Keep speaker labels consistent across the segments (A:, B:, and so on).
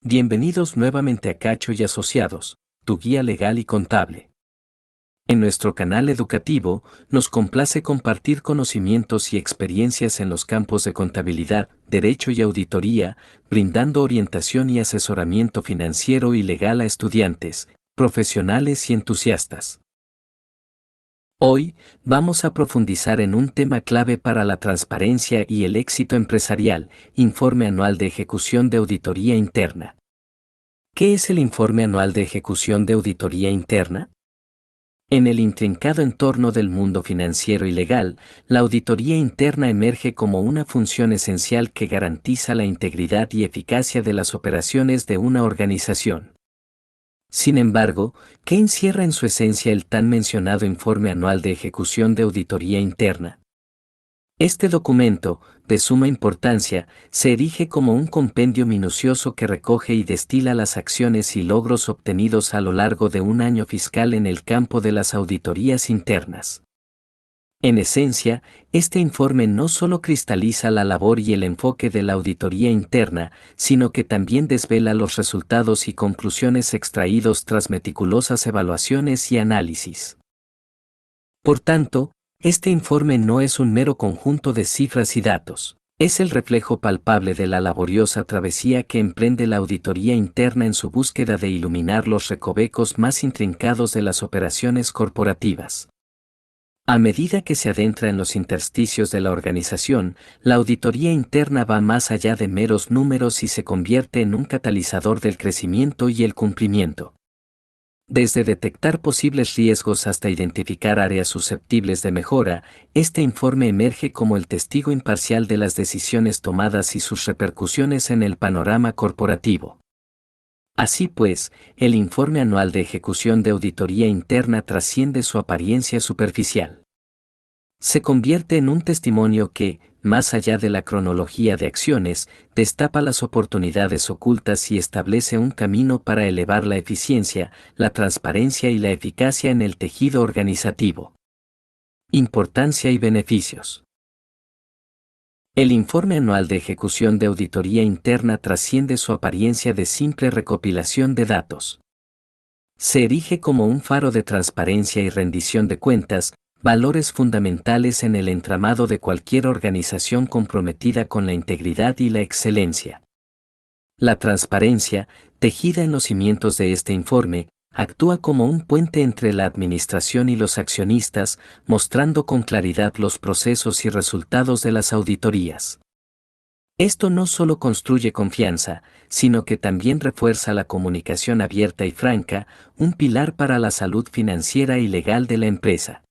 A: Bienvenidos nuevamente a Cacho y Asociados, tu guía legal y contable. En nuestro canal educativo, nos complace compartir conocimientos y experiencias en los campos de contabilidad, derecho y auditoría, brindando orientación y asesoramiento financiero y legal a estudiantes, profesionales y entusiastas. Hoy, vamos a profundizar en un tema clave para la transparencia y el éxito empresarial, Informe Anual de Ejecución de Auditoría Interna. ¿Qué es el Informe Anual de Ejecución de Auditoría Interna? En el intrincado entorno del mundo financiero y legal, la auditoría interna emerge como una función esencial que garantiza la integridad y eficacia de las operaciones de una organización. Sin embargo, ¿qué encierra en su esencia el tan mencionado Informe Anual de Ejecución de Auditoría Interna? Este documento, de suma importancia, se erige como un compendio minucioso que recoge y destila las acciones y logros obtenidos a lo largo de un año fiscal en el campo de las auditorías internas. En esencia, este informe no solo cristaliza la labor y el enfoque de la auditoría interna, sino que también desvela los resultados y conclusiones extraídos tras meticulosas evaluaciones y análisis. Por tanto, este informe no es un mero conjunto de cifras y datos, es el reflejo palpable de la laboriosa travesía que emprende la auditoría interna en su búsqueda de iluminar los recovecos más intrincados de las operaciones corporativas. A medida que se adentra en los intersticios de la organización, la auditoría interna va más allá de meros números y se convierte en un catalizador del crecimiento y el cumplimiento. Desde detectar posibles riesgos hasta identificar áreas susceptibles de mejora, este informe emerge como el testigo imparcial de las decisiones tomadas y sus repercusiones en el panorama corporativo. Así pues, el Informe Anual de Ejecución de Auditoría Interna trasciende su apariencia superficial. Se convierte en un testimonio que, más allá de la cronología de acciones, destapa las oportunidades ocultas y establece un camino para elevar la eficiencia, la transparencia y la eficacia en el tejido organizativo. Importancia y beneficios. El Informe Anual de Ejecución de Auditoría Interna trasciende su apariencia de simple recopilación de datos. Se erige como un faro de transparencia y rendición de cuentas, valores fundamentales en el entramado de cualquier organización comprometida con la integridad y la excelencia. La transparencia, tejida en los cimientos de este informe, actúa como un puente entre la administración y los accionistas, mostrando con claridad los procesos y resultados de las auditorías. Esto no solo construye confianza, sino que también refuerza la comunicación abierta y franca, un pilar para la salud financiera y legal de la empresa.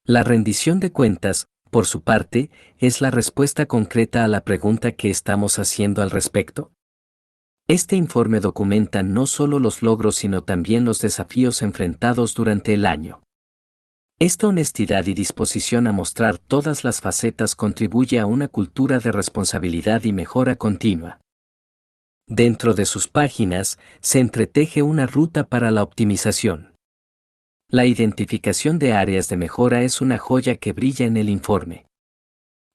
A: La rendición de cuentas, por su parte, es la respuesta concreta a la pregunta que estamos haciendo al respecto. Este informe documenta no solo los logros sino también los desafíos enfrentados durante el año. Esta honestidad y disposición a mostrar todas las facetas contribuye a una cultura de responsabilidad y mejora continua. Dentro de sus páginas, se entreteje una ruta para la optimización. La identificación de áreas de mejora es una joya que brilla en el informe.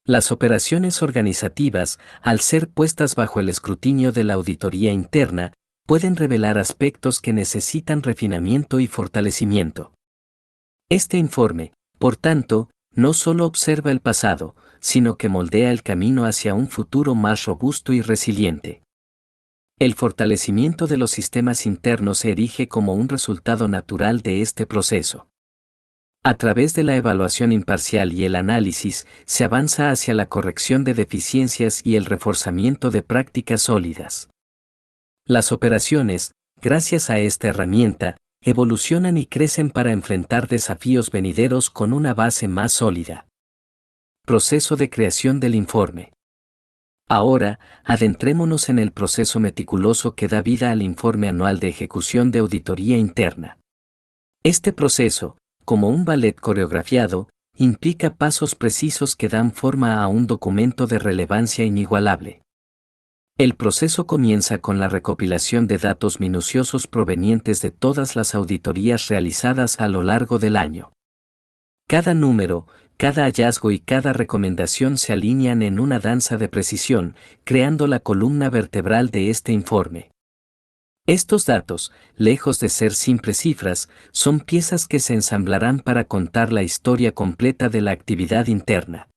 A: Las operaciones organizativas, al ser puestas bajo el escrutinio de la auditoría interna, pueden revelar aspectos que necesitan refinamiento y fortalecimiento. Este informe, por tanto, no solo observa el pasado, sino que moldea el camino hacia un futuro más robusto y resiliente. El fortalecimiento de los sistemas internos se erige como un resultado natural de este proceso. A través de la evaluación imparcial y el análisis, se avanza hacia la corrección de deficiencias y el reforzamiento de prácticas sólidas. Las operaciones, gracias a esta herramienta, evolucionan y crecen para enfrentar desafíos venideros con una base más sólida. Proceso de creación del informe. Ahora, adentrémonos en el proceso meticuloso que da vida al Informe Anual de Ejecución de Auditoría Interna. Este proceso, como un ballet coreografiado, implica pasos precisos que dan forma a un documento de relevancia inigualable. El proceso comienza con la recopilación de datos minuciosos provenientes de todas las auditorías realizadas a lo largo del año. Cada número, cada hallazgo y cada recomendación se alinean en una danza de precisión, creando la columna vertebral de este informe. Estos datos, lejos de ser simples cifras, son piezas que se ensamblarán para contar la historia completa de la actividad interna.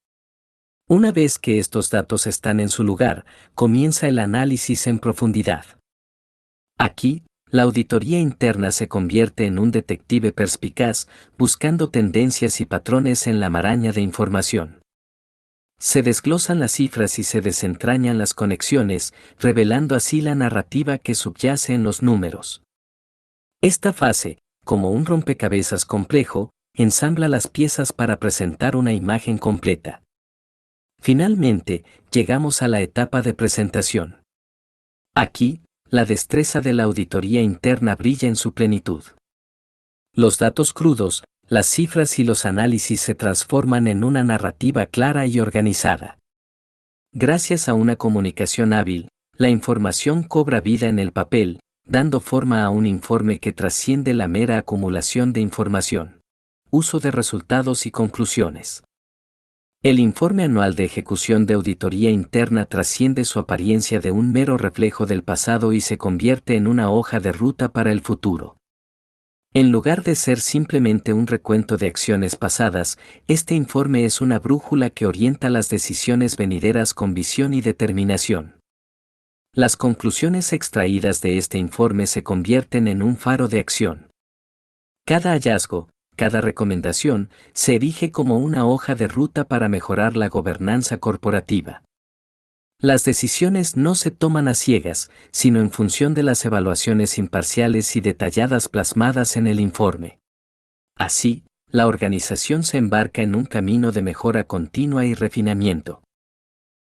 A: Una vez que estos datos están en su lugar, comienza el análisis en profundidad. Aquí, la auditoría interna se convierte en un detective perspicaz, buscando tendencias y patrones en la maraña de información. Se desglosan las cifras y se desentrañan las conexiones, revelando así la narrativa que subyace en los números. Esta fase, como un rompecabezas complejo, ensambla las piezas para presentar una imagen completa. Finalmente, llegamos a la etapa de presentación. Aquí, la destreza de la auditoría interna brilla en su plenitud. Los datos crudos, las cifras y los análisis se transforman en una narrativa clara y organizada. Gracias a una comunicación hábil, la información cobra vida en el papel, dando forma a un informe que trasciende la mera acumulación de información. Uso de resultados y conclusiones. El informe anual de ejecución de auditoría interna trasciende su apariencia de un mero reflejo del pasado y se convierte en una hoja de ruta para el futuro. En lugar de ser simplemente un recuento de acciones pasadas, este informe es una brújula que orienta las decisiones venideras con visión y determinación. Las conclusiones extraídas de este informe se convierten en un faro de acción. Cada hallazgo, cada recomendación, se erige como una hoja de ruta para mejorar la gobernanza corporativa. Las decisiones no se toman a ciegas, sino en función de las evaluaciones imparciales y detalladas plasmadas en el informe. Así, la organización se embarca en un camino de mejora continua y refinamiento.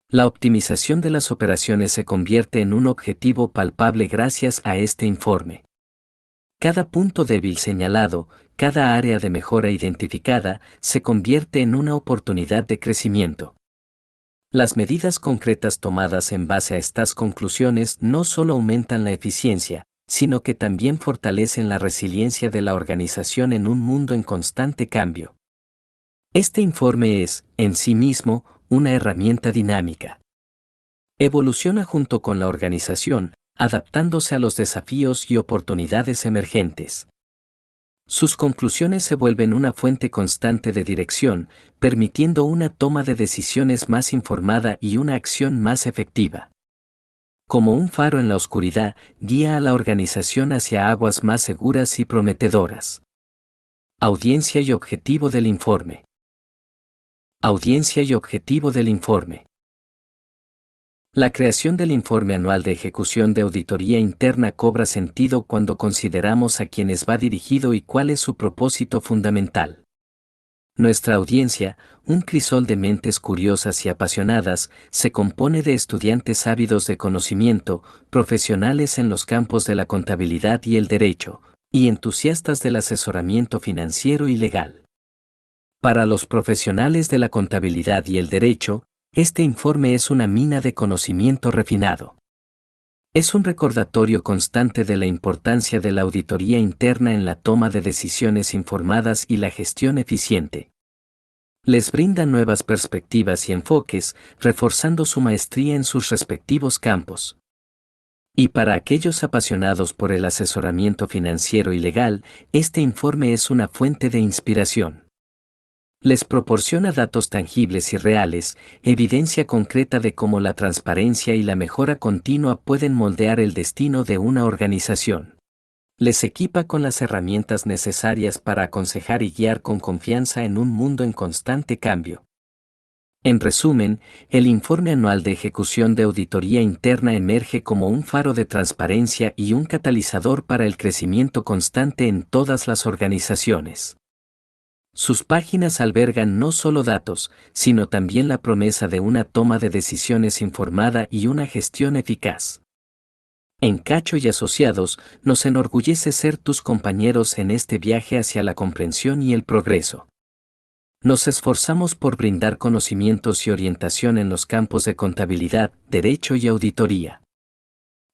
A: La optimización de las operaciones se convierte en un objetivo palpable gracias a este informe. Cada punto débil señalado, cada área de mejora identificada, se convierte en una oportunidad de crecimiento. Las medidas concretas tomadas en base a estas conclusiones no solo aumentan la eficiencia, sino que también fortalecen la resiliencia de la organización en un mundo en constante cambio. Este informe es, en sí mismo, una herramienta dinámica. Evoluciona junto con la organización, adaptándose a los desafíos y oportunidades emergentes. Sus conclusiones se vuelven una fuente constante de dirección, permitiendo una toma de decisiones más informada y una acción más efectiva. Como un faro en la oscuridad, guía a la organización hacia aguas más seguras y prometedoras. Audiencia y objetivo del informe. Audiencia y objetivo del informe. La creación del informe anual de ejecución de auditoría interna cobra sentido cuando consideramos a quienes va dirigido y cuál es su propósito fundamental. Nuestra audiencia, un crisol de mentes curiosas y apasionadas, se compone de estudiantes ávidos de conocimiento, profesionales en los campos de la contabilidad y el derecho, y entusiastas del asesoramiento financiero y legal. Para los profesionales de la contabilidad y el derecho, este informe es una mina de conocimiento refinado. Es un recordatorio constante de la importancia de la auditoría interna en la toma de decisiones informadas y la gestión eficiente. Les brinda nuevas perspectivas y enfoques, reforzando su maestría en sus respectivos campos. Y para aquellos apasionados por el asesoramiento financiero y legal, este informe es una fuente de inspiración. Les proporciona datos tangibles y reales, evidencia concreta de cómo la transparencia y la mejora continua pueden moldear el destino de una organización. Les equipa con las herramientas necesarias para aconsejar y guiar con confianza en un mundo en constante cambio. En resumen, el informe anual de ejecución de auditoría interna emerge como un faro de transparencia y un catalizador para el crecimiento constante en todas las organizaciones. Sus páginas albergan no solo datos, sino también la promesa de una toma de decisiones informada y una gestión eficaz. En Cacho y Asociados, nos enorgullece ser tus compañeros en este viaje hacia la comprensión y el progreso. Nos esforzamos por brindar conocimientos y orientación en los campos de contabilidad, derecho y auditoría.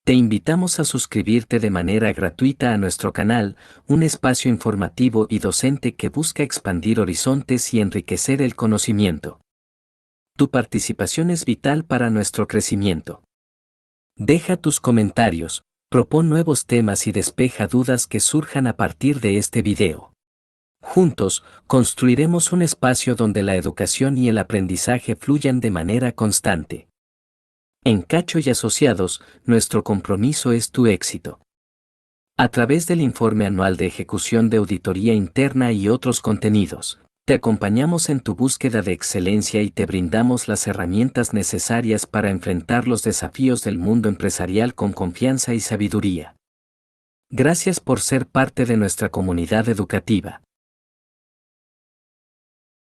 A: Te invitamos a suscribirte de manera gratuita a nuestro canal, un espacio informativo y docente que busca expandir horizontes y enriquecer el conocimiento. Tu participación es vital para nuestro crecimiento. Deja tus comentarios, Propón nuevos temas y despeja dudas que surjan a partir de este video. Juntos, construiremos un espacio donde la educación y el aprendizaje fluyan de manera constante. En Cacho y Asociados, nuestro compromiso es tu éxito. A través del informe anual de ejecución de auditoría interna y otros contenidos, te acompañamos en tu búsqueda de excelencia y te brindamos las herramientas necesarias para enfrentar los desafíos del mundo empresarial con confianza y sabiduría. Gracias por ser parte de nuestra comunidad educativa.